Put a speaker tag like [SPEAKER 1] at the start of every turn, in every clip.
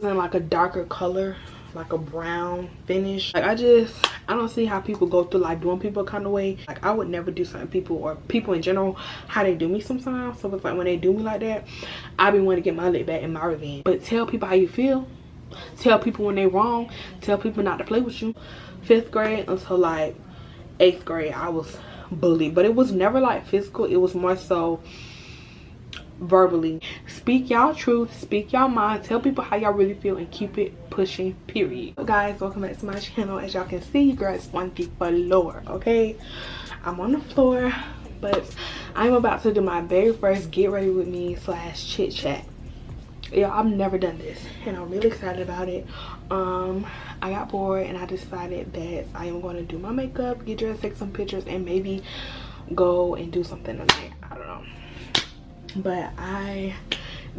[SPEAKER 1] in like a darker color, like a brown finish. Like I don't see how people go through like doing people kind of way. Like I would never do certain people, or people in general, how they do me sometimes. So it's like when they do me like that, I be wanting to get my lip back and my revenge. But tell people how you feel. Tell people when they wrong. Tell people not to play with you. 5th grade until like 8th grade, I was bullied, but it was never like physical. It was more so verbally. Speak y'all truth, speak y'all mind, tell people how y'all really feel, and keep it pushing, period. So guys, welcome back to my channel. As y'all can see, your girl is on the floor. Okay, I'm on the floor, but I'm about to do my very first get ready with me / chit chat. Yeah, I've never done this and I'm really excited about it. I got bored and I decided that I am going to do my makeup, get dressed, take some pictures, and maybe go and do something tonight. I don't know, but I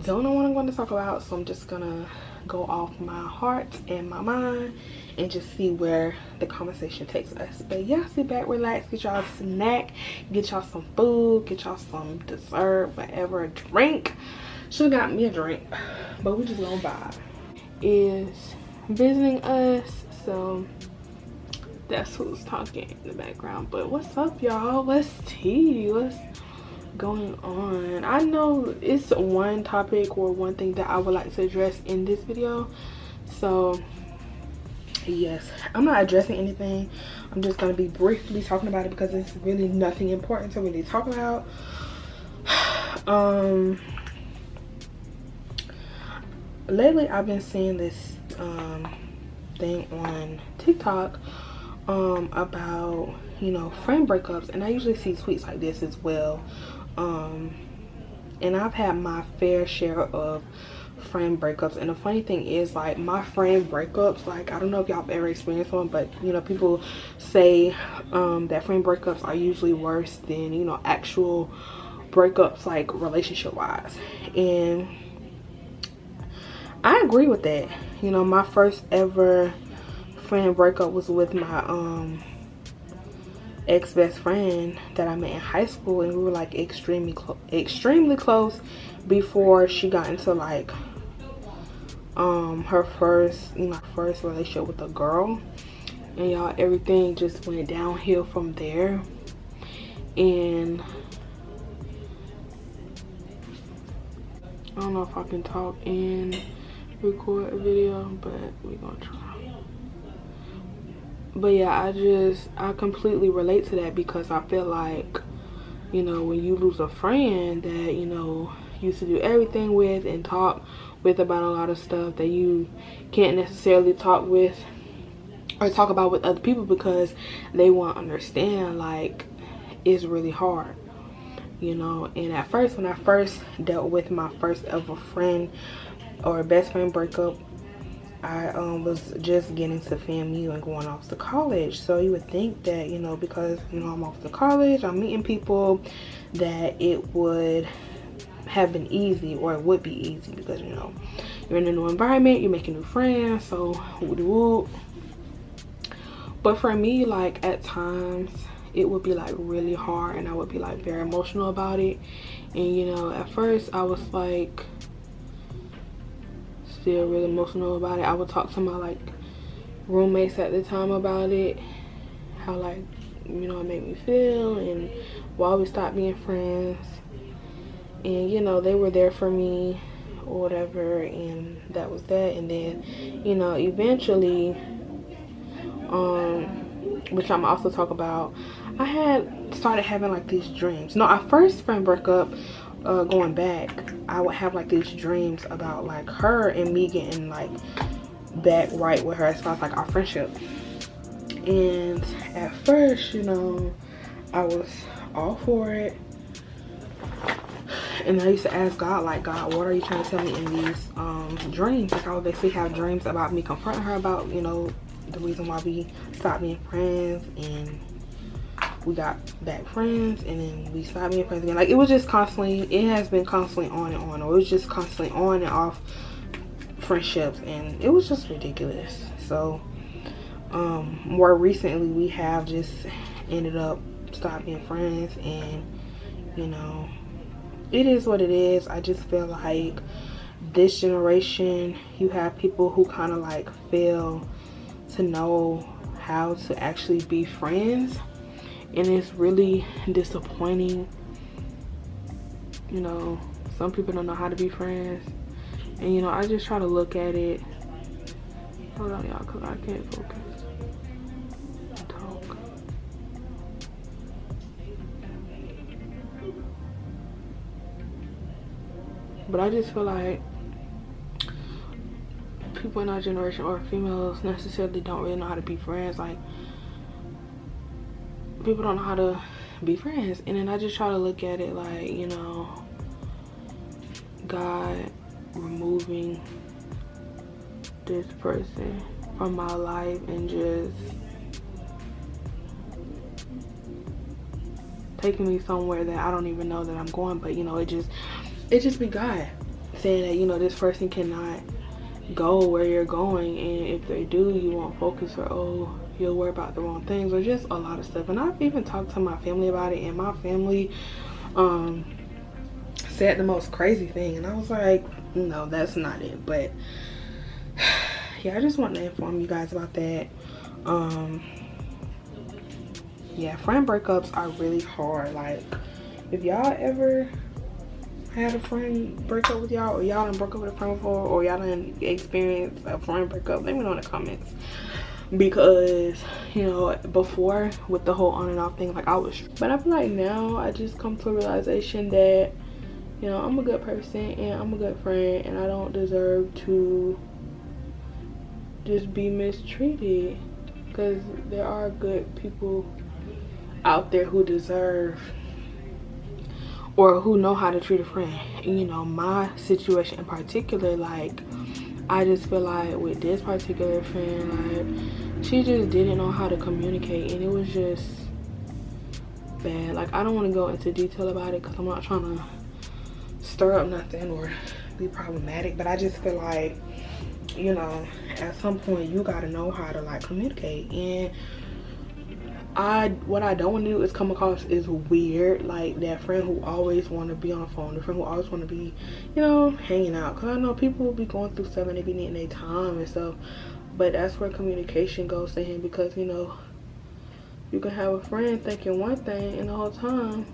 [SPEAKER 1] don't know what I'm going to talk about, so I'm just gonna go off my heart and my mind and just see where the conversation takes us. But yeah, sit back, relax, get y'all a snack, get y'all some food, get y'all some dessert, whatever, a drink. Should got me a drink, but we just gonna vibe. Is visiting us, so that's who's talking in the background. But what's up, y'all? What's tea? What's going on? I know it's one topic or one thing that I would like to address in this video, so yes, I'm not addressing anything. I'm just gonna be briefly talking about it because it's really nothing important to really talk about. Lately I've been seeing this thing on TikTok about, you know, friend breakups, and I usually see tweets like this as well. And I've had my fair share of friend breakups, and the funny thing is, like, my friend breakups, like, I don't know if y'all have ever experienced one, but you know, people say that friend breakups are usually worse than, you know, actual breakups, like relationship wise. And I agree with that. You know, my first ever friend breakup was with my ex-best friend that I met in high school, and we were like extremely close before she got into like her first relationship with a girl. And y'all, everything just went downhill from there. And I don't know if I can talk and record a video, but we're gonna try. But yeah, I completely relate to that, because I feel like, you know, when you lose a friend that, you know, you used to do everything with and talk with about a lot of stuff that you can't necessarily talk with or talk about with other people because they won't understand, like, it's really hard, you know. And at first, when I first dealt with my first ever friend or best friend breakup, I was just getting to FAMU and going off to college. So you would think that, you know, because, you know, I'm off to college, I'm meeting people, that it would have been easy, or it would be easy, because, you know, you're in a new environment, you're making new friends, so whoop. But for me, like, at times it would be like really hard, and I would be like very emotional about it. And you know, at first I was like still really emotional about it. I would talk to my like roommates at the time about it, how, like, you know, it made me feel, and why we stopped being friends. And you know, they were there for me or whatever, and that was that. And then, you know, eventually, which I'm also talk about, I had started having like these dreams. No, our first friend breakup, going back, I would have like these dreams about like her and me getting like back right with her as far as like our friendship. And at first, you know, I was all for it, and I used to ask God, like, God, what are you trying to tell me in these dreams? Like, I would basically have dreams about me confronting her about, you know, the reason why we stopped being friends, and we got back friends, and then we stopped being friends again. Like, it was just constantly, it has been constantly on and on, or it was just constantly on and off friendships, and it was just ridiculous. So more recently, we have just ended up stopped being friends, and you know, it is what it is. I just feel like this generation, you have people who kind of like fail to know how to actually be friends, and it's really disappointing. You know, some people don't know how to be friends, and you know, I just try to look at it. Hold on, y'all, because I can't focus. Talk. But I just feel like people in our generation, or females necessarily, don't really know how to be friends. Like, people don't know how to be friends. And then I just try to look at it like, you know, God removing this person from my life and just taking me somewhere that I don't even know that I'm going. But you know, it just be God saying that, you know, this person cannot go where you're going, and if they do, you won't focus, or oh, you'll worry about the wrong things, or just a lot of stuff. And I've even talked to my family about it, and my family said the most crazy thing, and I was like, no, that's not it. But yeah, I just want to inform you guys about that. Yeah, friend breakups are really hard. Like, if y'all ever had a friend break up with y'all, or y'all done broke up with a friend before, or y'all done experienced a friend breakup, let me know in the comments. Because, you know, before, with the whole on and off thing, like, I was, but I feel like now I just come to a realization that, you know, I'm a good person and I'm a good friend, and I don't deserve to just be mistreated, because there are good people out there who deserve, or who know how to treat a friend. And, you know, my situation in particular, like, I just feel like with this particular friend, like, she just didn't know how to communicate, and it was just bad. Like, I don't want to go into detail about it because I'm not trying to stir up nothing or be problematic, but I just feel like, you know, at some point you got to know how to like communicate. And what I don't want to do is come across as weird, like that friend who always want to be on the phone, the friend who always want to be, you know, hanging out. Because I know people will be going through stuff and they be needing their time and stuff, but that's where communication goes to him. Because, you know, you can have a friend thinking one thing and the whole time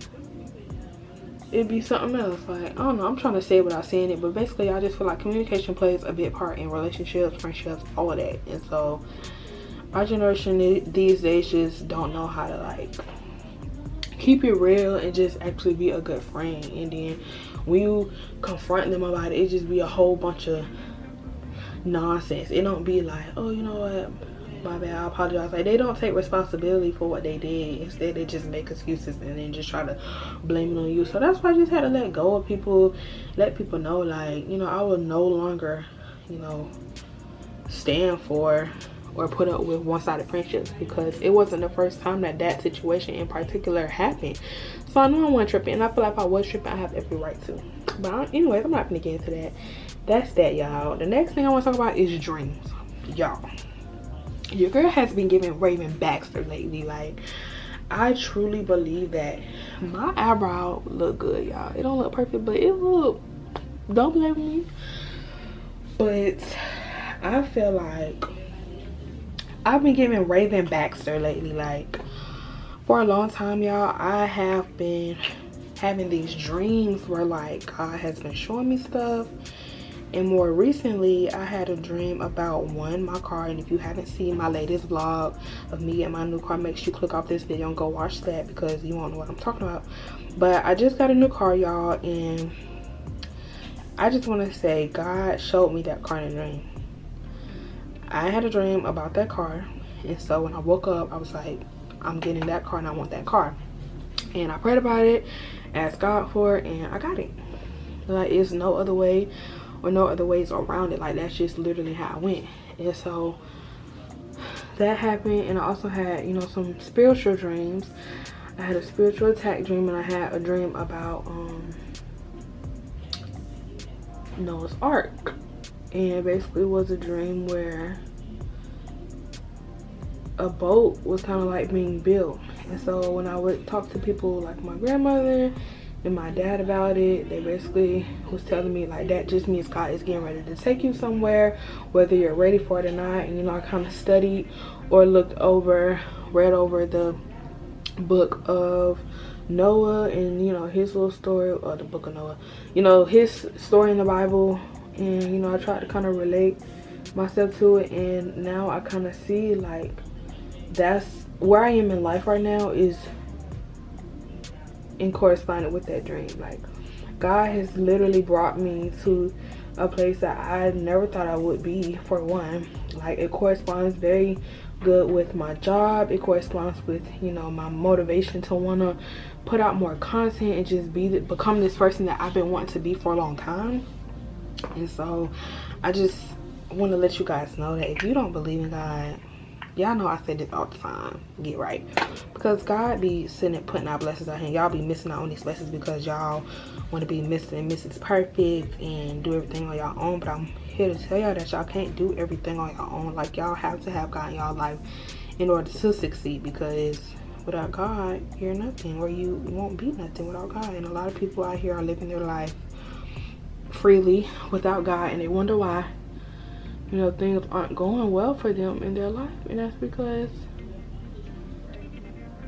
[SPEAKER 1] it'd be something else. Like, I don't know, I'm trying to say it without saying it, but basically I just feel like communication plays a big part in relationships, friendships, all of that. And so our generation these days just don't know how to like keep it real and just actually be a good friend. And then when you confront them about it, it just be a whole bunch of nonsense. It don't be like, oh, you know what, my bad, I apologize. Like, they don't take responsibility for what they did. Instead, they just make excuses and then just try to blame it on you. So that's why I just had to let go of people, let people know, like, you know, I will no longer, you know, stand for or put up with one-sided friendships, because it wasn't the first time that situation in particular happened. So I know I wasn't tripping, and I feel like if I was tripping, I have every right to. But anyways, I'm not gonna get into that. That's that, y'all. The next thing I want to talk about is dreams. Y'all, your girl has been giving Raven Baxter lately. Like, I truly believe that my eyebrow look good, y'all. It don't look perfect, but it look, don't blame me. But I feel like I've been giving Raven Baxter lately. Like, for a long time, y'all, I have been having these dreams where like God has been showing me stuff. And more recently, I had a dream about my car. And if you haven't seen my latest vlog of me and my new car, make sure you click off this video and go watch that, because you won't know what I'm talking about. But I just got a new car, y'all, and I just want to say God showed me that car in a dream. I had a dream about that car, and so when I woke up, I was like, I'm getting that car and I want that car. And I prayed about it, asked God for it, and I got it. Like, it's no other way or no other ways around it. Like, that's just literally how I went. And so that happened. And I also had, you know, some spiritual dreams. I had a spiritual attack dream, and I had a dream about Noah's Ark. And basically it was a dream where a boat was kind of like being built. And so when I would talk to people like my grandmother and my dad about it. They basically was telling me like that just means God is getting ready to take you somewhere, whether you're ready for it or not. And you know, I kind of studied or read over the book of Noah, and you know, his little story, or the book of Noah, you know, his story in the Bible. And you know, I tried to kind of relate myself to it, and now I kind of see like that's where I am in life right now, is in correspondence with that dream. Like, God has literally brought me to a place that I never thought I would be, for one. Like, it corresponds very good with my job. It corresponds with, you know, my motivation to want to put out more content and just become this person that I've been wanting to be for a long time. And so I just want to let you guys know that if you don't believe in God, y'all know I say this all the time, get right. Because God be sitting and putting our blessings out here. Y'all be missing out on these blessings because y'all want to be Mrs. Perfect and do everything on your own. But I'm here to tell y'all that y'all can't do everything on your own. Like, y'all have to have God in y'all life in order to succeed, because without God, you're nothing, or you won't be nothing without God. And a lot of people out here are living their life freely without God, and they wonder why, you know, things aren't going well for them in their life. And that's because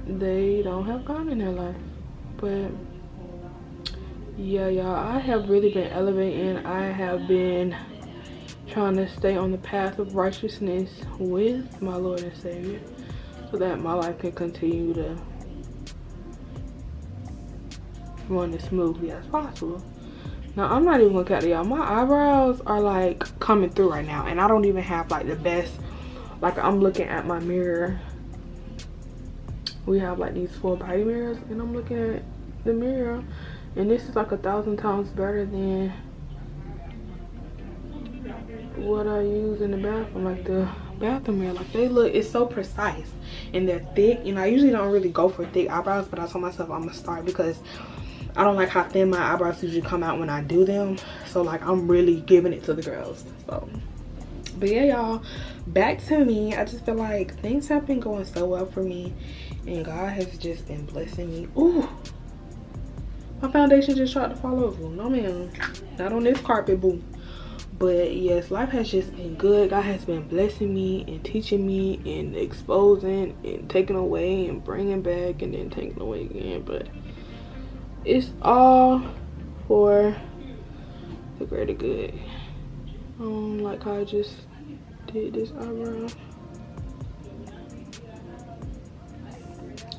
[SPEAKER 1] they don't have God in their life. But yeah, y'all, I have really been elevating. I have been trying to stay on the path of righteousness with my Lord and Savior, so that my life can continue to run as smoothly as possible. Now, I'm not even gonna cut to y'all, my eyebrows are like coming through right now, and I don't even have like the best, like, I'm looking at my mirror. We have like these full body mirrors, and I'm looking at the mirror, and this is like 1,000 times better than what I use in the bathroom. Like, the bathroom mirror, like, they look, it's so precise and they're thick. You know, I usually don't really go for thick eyebrows, but I told myself I'm gonna start, because I don't like how thin my eyebrows usually come out when I do them. So like, I'm really giving it to the girls. So, but yeah, y'all, back to me. I just feel like things have been going so well for me, and God has just been blessing me. Ooh, my foundation just tried to fall over. No ma'am, not on this carpet, boo. But yes, life has just been good. God has been blessing me and teaching me and exposing and taking away and bringing back and then taking away again. But it's all for the greater good. Like how I just did this eyebrow.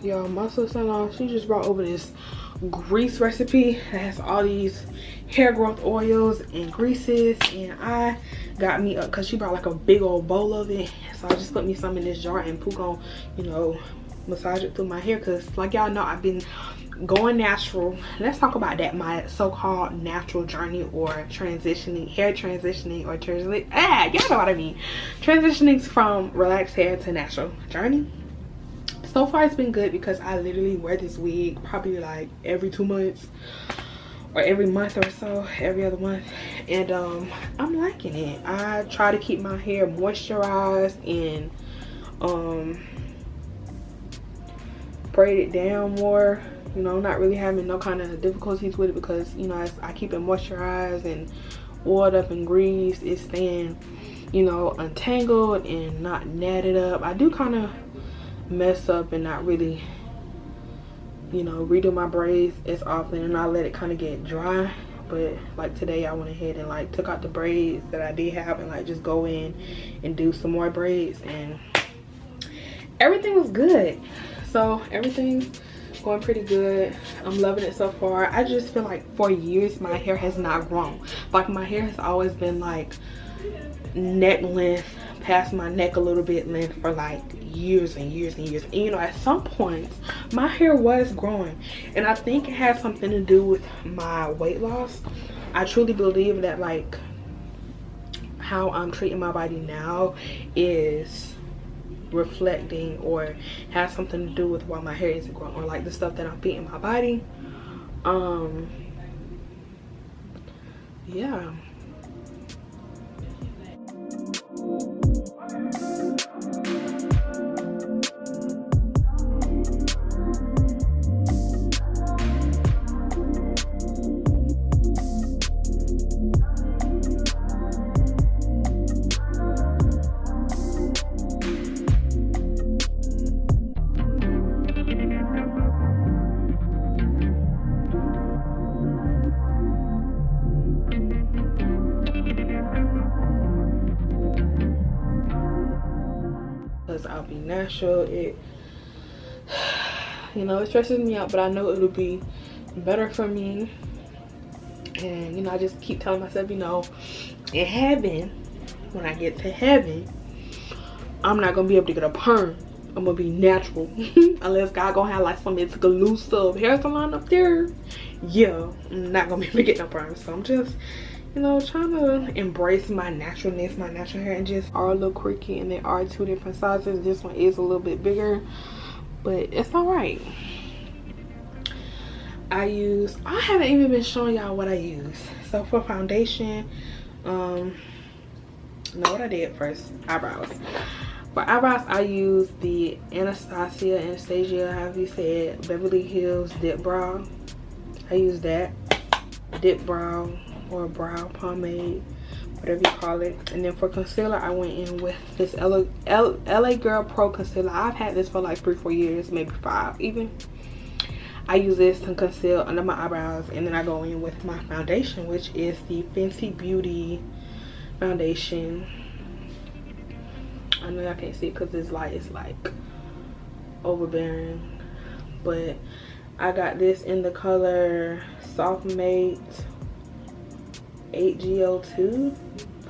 [SPEAKER 1] Y'all, my sister-in-law, she just brought over this grease recipe that has all these hair growth oils and greases, and I got me up because she brought like a big old bowl of it. So I just put me some in this jar, and Pooh gon', you know, massage it through my hair, because like y'all know, I've been going natural. Let's talk about that, my so-called natural journey, or transitioning, hair transitioning, or y'all know what I mean, transitioning from relaxed hair to natural journey. So far it's been good, because I literally wear this wig probably like every 2 months, or every month or so, every other month, and I'm liking it. I try to keep my hair moisturized and braid it down more. You know, I'm not really having no kind of difficulties with it, because you know, as I keep it moisturized and oiled up and greased, it's staying, you know, untangled and not natted up. I do kind of mess up and not really, you know, redo my braids as often, and I let it kind of get dry. But like today, I went ahead and like took out the braids that I did have, and like just go in and do some more braids, and everything was good. So everything's going pretty good. I'm loving it so far. I just feel like for years my hair has not grown. Like, my hair has always been like neck length, past my neck a little bit length, for like years and years and years. And you know, at some points my hair was growing, and I think it has something to do with my weight loss. I truly believe that like how I'm treating my body now is reflecting, or has something to do with why my hair isn't growing, or like the stuff that I'm feeding my body. Yeah. because I'll be natural. It, you know, it stresses me out, but I know it'll be better for me. And you know, I just keep telling myself, you know, in heaven, when I get to heaven, I'm not gonna be able to get a perm. I'm gonna be natural. Unless God gonna have like some exclusive hair salon up there. Yeah, I'm not gonna be able to get no perm. So I'm just, you know, trying to embrace my naturalness, my natural hair, and just are a little quirky. And they are 2 different sizes. This one is a little bit bigger, but it's all right. I haven't even been showing y'all what I use. So for foundation, know what I did first, eyebrows. For eyebrows, I use the Anastasia, however you say it, Beverly Hills Dip Brow. I use that dip brow or brow pomade, whatever you call it. And then for concealer, I went in with this LA Girl Pro concealer. I've had this for like 3-4 years, maybe 5 even. I use this to conceal under my eyebrows, and then I go in with my foundation, which is the Fenty Beauty foundation. I know y'all can't see it because this light is like overbearing, but I got this in the color Soft Mate 8G02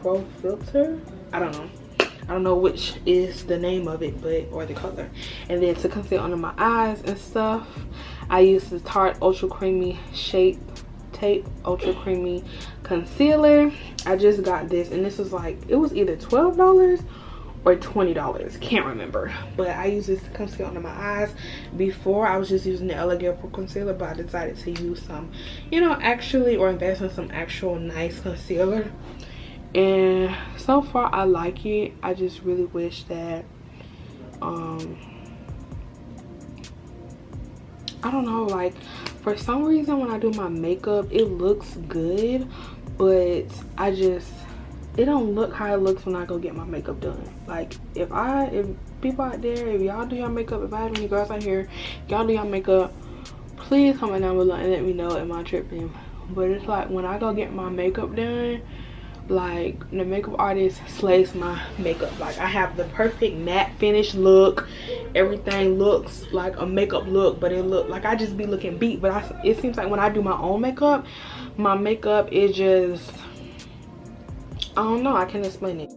[SPEAKER 1] Pro Filter. I don't know which is the name of it, but or the color. And then to conceal under my eyes and stuff, I use the Tarte Ultra Creamy Shape Tape Ultra Creamy Concealer. I just got this, and this was like, it was either $12 or $20, can't remember, but I use this to conceal under my eyes. Before I was just using the LA Girl Pro concealer, but I decided to use some, you know, actually, or invest in some actual nice concealer, and so far I like it. I just really wish that I don't know, like for some reason when I do my makeup it looks good, but it don't look how it looks when I go get my makeup done. Like if people out there, if y'all do your makeup, if I have any girls out here, y'all do your makeup, please comment down below and let me know, am I tripping? But it's like when I go get my makeup done, like the makeup artist slays my makeup. Like I have the perfect matte finish look, everything looks like a makeup look, but it look like I just be looking beat. But it seems like when I do my own makeup, my makeup is just, I don't know, I can't explain it.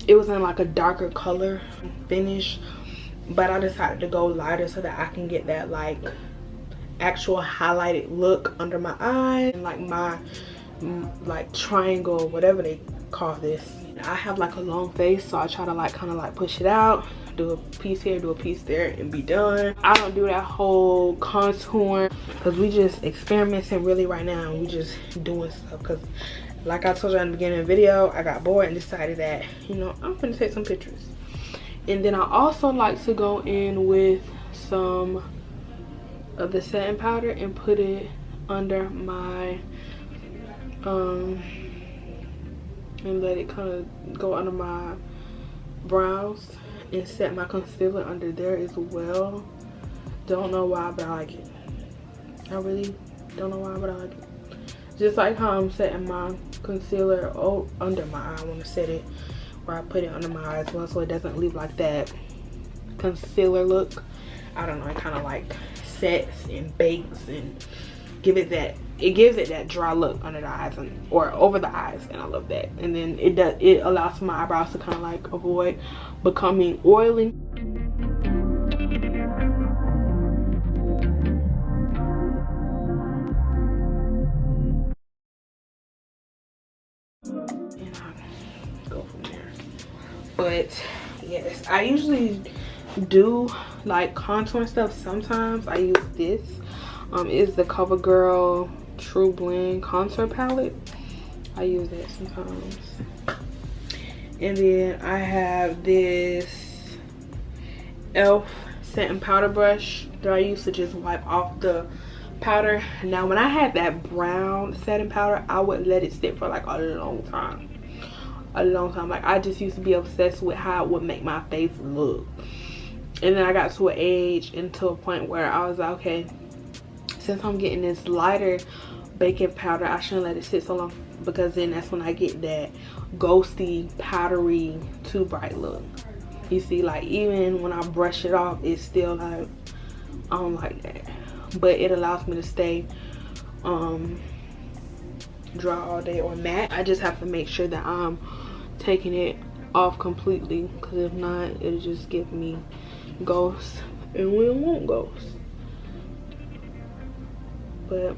[SPEAKER 1] It was in like a darker color finish, but I decided to go lighter so that I can get that like actual highlighted look under my eye, and like my like triangle, whatever they call this. I have like a long face, so I try to like kind of like push it out, do a piece here, do a piece there, and be done. I don't do that whole contour because we just experimenting really right now, and we just doing stuff because like I told you in the beginning of the video, I got bored and decided that, you know, I'm gonna take some pictures. And then I also like to go in with some of the setting powder and put it under my and let it kind of go under my brows and set my concealer under there as well. Don't know why, but I like it. I really don't know why, but I like it. Just like how I'm setting my concealer under my eye, I want to set it where I put it under my eye as well, so it doesn't leave like that concealer look. I don't know, it kind of like sets and bakes and give it that it gives it that dry look under the eyes or over the eyes, and I love that. And then it allows for my eyebrows to kind of like avoid becoming oily. And I go from there. But yes, I usually do like contour and stuff. Sometimes I use this. It's the CoverGirl True Blend contour palette. I use that sometimes. And then I have this e.l.f. satin powder brush that I use to just wipe off the powder. Now when I had that brown satin powder, I would let it sit for like a long time. Like I just used to be obsessed with how it would make my face look. And then I got to an age and to a point where I was like, okay, since I'm getting this lighter baking powder, I shouldn't let it sit so long, because then that's when I get that ghosty, powdery, too bright look. You see, like even when I brush it off, it's still like, I don't like that. But it allows me to stay dry all day or matte. I just have to make sure that I'm taking it off completely, because if not, it'll just give me ghosts, and we don't want ghosts. But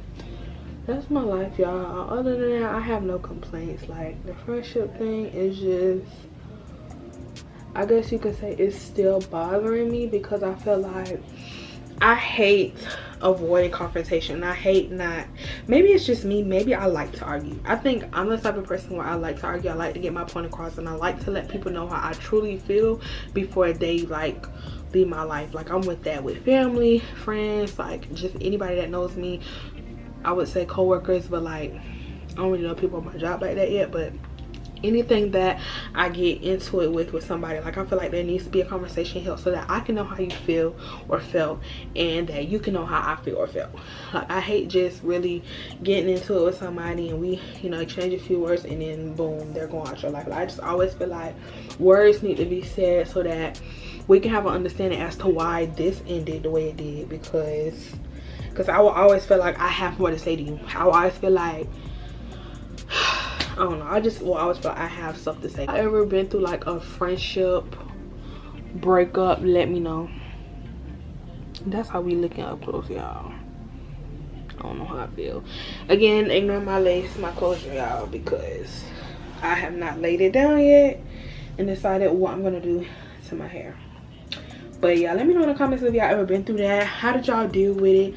[SPEAKER 1] that's my life, y'all. Other than that, I have no complaints. Like the friendship thing is just, I guess you could say it's still bothering me, because I feel like I hate avoiding confrontation. I hate not, maybe it's just me, maybe I like to argue. I think I'm the type of person where I like to argue. I like to get my point across, and I like to let people know how I truly feel before they like leave my life. Like I'm with that with family, friends, like just anybody that knows me. I would say co-workers, but like I don't really know people on my job like that yet. But anything that I get into it with somebody, like I feel like there needs to be a conversation held so that I can know how you feel or felt, and that you can know how I feel or felt. Like I hate just really getting into it with somebody and we, you know, exchange a few words and then boom, they're going out your life. Like I just always feel like words need to be said so that we can have an understanding as to why this ended the way it did, because I will always feel like I have more to say to you. I will always feel like, I don't know, I just will always feel like I have stuff to say. Have you ever been through like a friendship breakup? Let me know. That's how we looking up close, y'all. I don't know how I feel. Again, ignore my lace, my closure, y'all, because I have not laid it down yet and decided what I'm gonna do to my hair. But yeah, let me know in the comments if y'all ever been through that. How did y'all deal with it?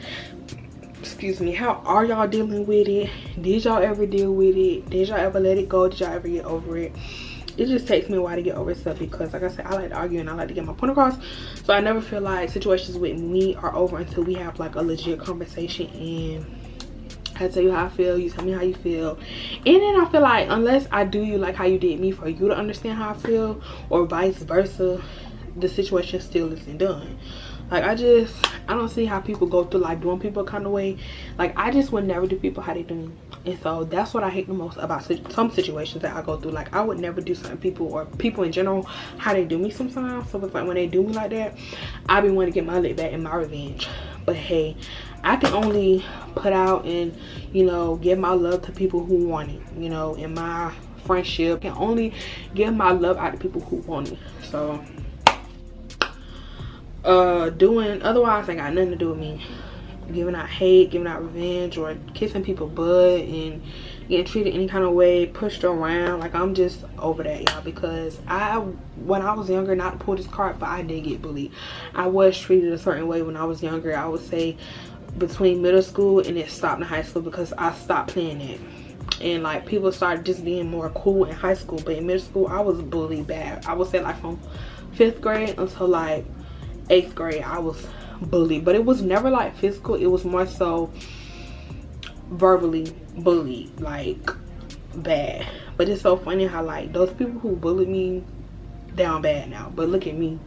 [SPEAKER 1] Excuse me, how are y'all dealing with it? Did y'all ever deal with it? Did y'all ever let it go? Did y'all ever get over it? It just takes me a while to get over stuff, because like I said, I like to argue and I like to get my point across. So I never feel like situations with me are over until we have like a legit conversation and I tell you how I feel, you tell me how you feel. And then I feel like unless I do you like how you did me for you to understand how I feel, or vice versa, the situation still isn't done. Like I don't see how people go through like doing people kind of way. Like I just would never do people how they do me. And so that's what I hate the most about some situations that I go through. Like I would never do certain people, or people in general, how they do me sometimes. So it's like when they do me like that, I be wanting to get my lick back and my revenge. But hey, I can only put out and, you know, give my love to people who want it. You know, in my friendship, I can only give my love out to people who want it. So doing otherwise ain't got nothing to do with me. Giving out hate, giving out revenge, or kissing people butt and getting treated any kind of way, pushed around, like I'm just over that, y'all. Because when I was younger, not to pull this card, but I did get bullied. I was treated a certain way when I was younger. I would say between middle school and it stopped in high school, because I stopped playing it. And like people started just being more cool in high school, but in middle school I was bullied bad. I would say like from 5th grade until like 8th grade I was bullied, but it was never like physical. It was more so verbally bullied, like bad. But it's so funny how like those people who bullied me down bad now, but look at me.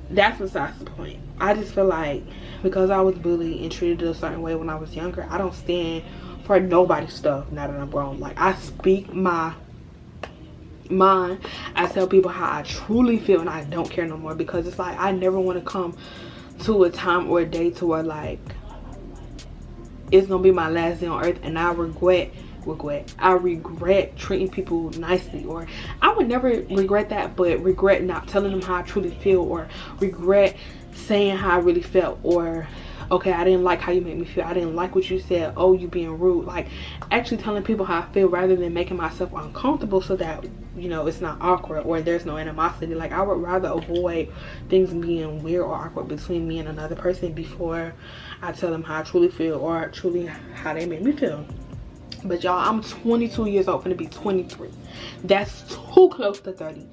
[SPEAKER 1] That's besides the point. I just feel like because I was bullied and treated a certain way when I was younger, I don't stand for nobody's stuff now that I'm grown. Like I speak my mind. I tell people how I truly feel, and I don't care no more, because it's like I never want to come to a time or a day to where like it's gonna be my last day on earth, and I regret treating people nicely, or I would never regret that, but regret not telling them how I truly feel, or regret saying how I really felt, or okay, I didn't like how you made me feel, I didn't like what you said, oh, you being rude. Like actually telling people how I feel rather than making myself uncomfortable so that, you know, it's not awkward or there's no animosity. Like I would rather avoid things being weird or awkward between me and another person before I tell them how I truly feel or truly how they made me feel. But y'all, I'm 22 years old, gonna be 23. That's too close to 30.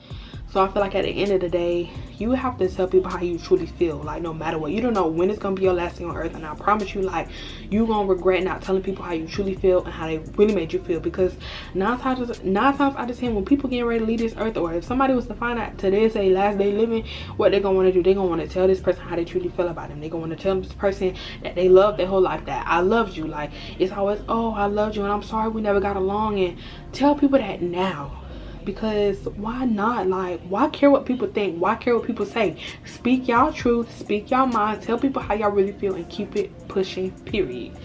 [SPEAKER 1] So I feel like at the end of the day, you have to tell people how you truly feel. Like no matter what, you don't know when it's gonna be your last day on earth, and I promise you, like you gonna regret not telling people how you truly feel and how they really made you feel. Because nine times out of 10, when people getting ready to leave this earth, or if somebody was to find out today's their last day living, what they're gonna want to do, they're gonna want to tell this person how they truly feel about them. They're gonna want to tell this person that they love their whole life, that I loved you. Like it's always, oh, I loved you and I'm sorry we never got along. And tell people that now. Because why not? Like why care what people think? Why care what people say? Speak y'all truth, speak y'all mind, tell people how y'all really feel, and keep it pushing, period.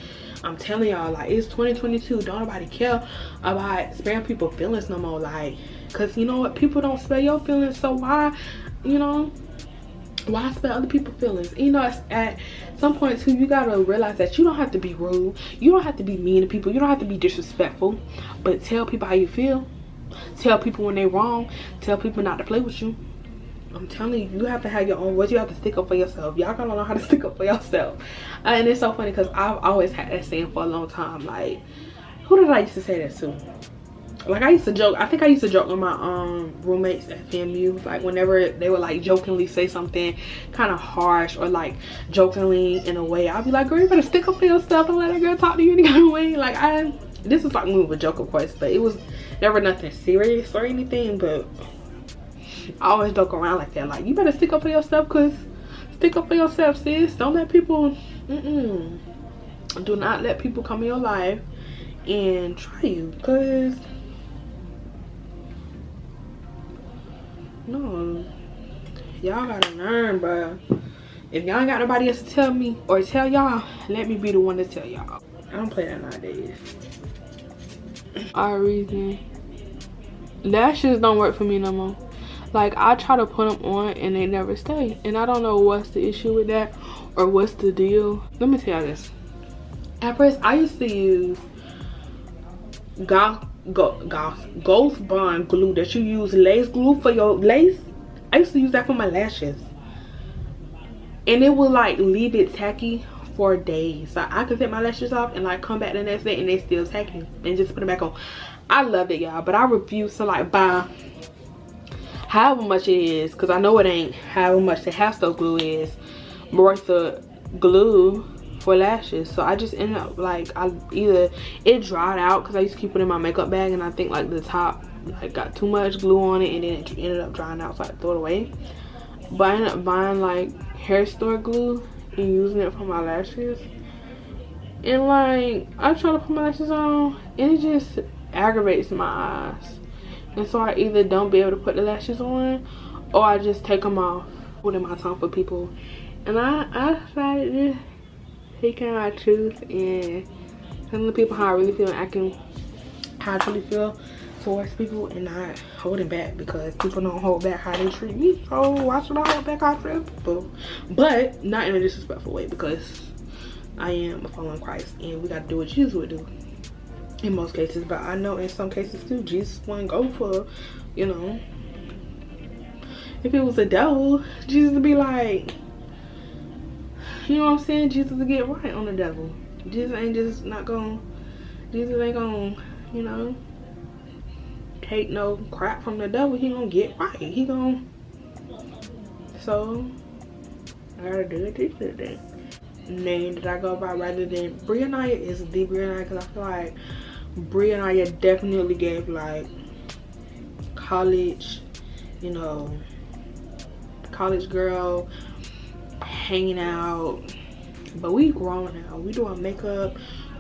[SPEAKER 1] I'm telling y'all, like it's 2022. Don't nobody care about sparing people feelings no more. Like because you know what, people don't spare your feelings, so why, you know, why spare other people's feelings? You know, at some point too, you gotta realize that you don't have to be rude, you don't have to be mean to people, you don't have to be disrespectful, but tell people how you feel. Tell people when they're wrong. Tell people not to play with you. I'm telling you, you have to have your own voice. You have to stick up for yourself. Y'all gotta learn how to stick up for yourself. And it's so funny because I've always had that saying for a long time. Like, who did I used to say that to? Like I used to joke. I think I used to joke with my roommates at FAMU. Like whenever they would like jokingly say something kind of harsh or like jokingly in a way, I'd be like, girl, you better stick up for yourself and let that girl talk to you any kind of way. Like this is like me with a joke, of course, but it was never nothing serious or anything. But I always joke around like that, like you better stick up for yourself, cause stick up for yourself, sis. Don't let people do not let people come in your life and try you, cause no, y'all gotta learn, bro. If y'all ain't got nobody else to tell me or tell y'all, let me be the one to tell y'all. I don't play that nowadays. Our reason, lashes don't work for me no more. Like I try to put them on and they never stay, and I don't know what's the issue with that or what's the deal. Let me tell you this. At first I used to use Ghost Bond glue that you use, lace glue for your lace. I used to use that for my lashes, and it would like leave it tacky for days. So I could take my lashes off and like come back the next day and they still tacky and just put it back on. I loved it, y'all, but I refuse to like buy however much it is, because I know it ain't however much the hair stuff glue is worth the glue for lashes. So I just ended up like, it dried out because I used to keep it in my makeup bag, and I think like the top like got too much glue on it and then it ended up drying out, so I threw it away. But I ended up buying like hair store glue and using it for my lashes, and like I try to put my lashes on and it just aggravates my eyes, and so I either don't be able to put the lashes on or I just take them off. Holding my tongue for people, and I decided to take out my truth and telling people how I really feel and acting how I truly feel towards people, and not holding back, because people don't hold back how they treat me. So why should I hold back how I treat people? But not in a disrespectful way, because I am a follower of Christ and we got to do what Jesus would do in most cases. But I know in some cases too, Jesus wouldn't go for, you know, if it was a devil, Jesus would be like, you know what I'm saying, Jesus would get right on the devil. Jesus ain't gonna, you know, take no crap from the devil. He gonna get right. He gonna, so I gotta do it today. Name that I go by rather than Brianna is the Brianna, because I feel like Brianna definitely gave like college, you know, college girl hanging out. But we grown now. We doing makeup,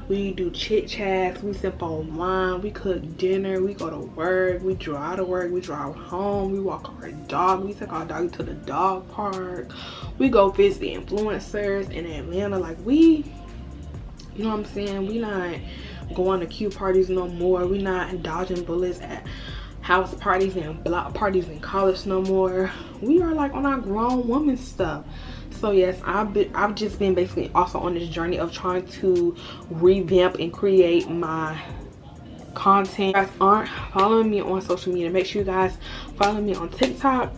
[SPEAKER 1] we do chit chats, we sip on wine, we cook dinner, we go to work, we drive to work, we drive home, we walk our dog, we take our dog to the dog park, we go visit influencers in Atlanta. Like we You know what I'm saying? We not going to cute parties no more. We not dodging bullets at house parties and block parties in college no more. We are like on our grown woman stuff. So yes, I've just been basically also on this journey of trying to revamp and create my content. If you guys aren't following me on social media, make sure you guys follow me on TikTok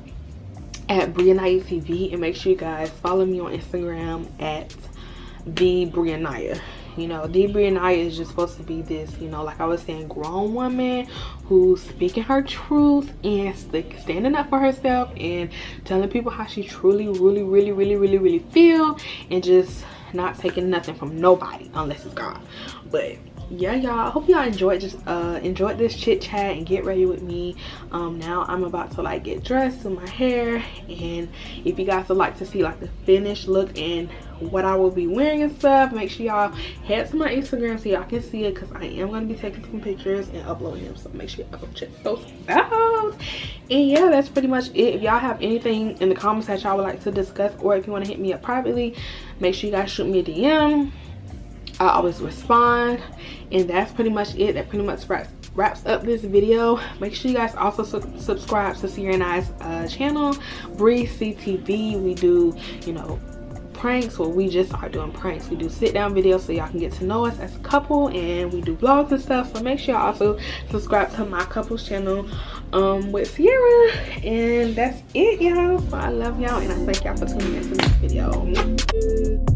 [SPEAKER 1] at Brianaya TV, and make sure you guys follow me on Instagram at the Brianaya. You know, the Brianaya is just supposed to be this, you know, like I was saying, grown woman who's speaking her truth and standing up for herself and telling people how she truly really feel, and just not taking nothing from nobody unless it's God. But yeah, y'all, I hope y'all enjoyed this chit chat and get ready with me. Now I'm about to like get dressed, do my hair, and if you guys would like to see like the finished look and what I will be wearing and stuff, make sure y'all head to my Instagram so y'all can see it, because I am going to be taking some pictures and uploading them, so make sure y'all go check those out. And yeah, that's pretty much it. If y'all have anything in the comments that y'all would like to discuss, or if you want to hit me up privately, make sure you guys shoot me a DM. I always respond. And that's pretty much it. That pretty much wraps up this video. Make sure you guys also subscribe to Sierra and I's channel, Bree CTV. We do, you know, pranks. Well, we just started doing pranks. We do sit down videos so y'all can get to know us as a couple, and we do vlogs and stuff. So make sure y'all also subscribe to my couples channel with Sierra. And that's it, y'all. So I love y'all, and I thank y'all for tuning into this video.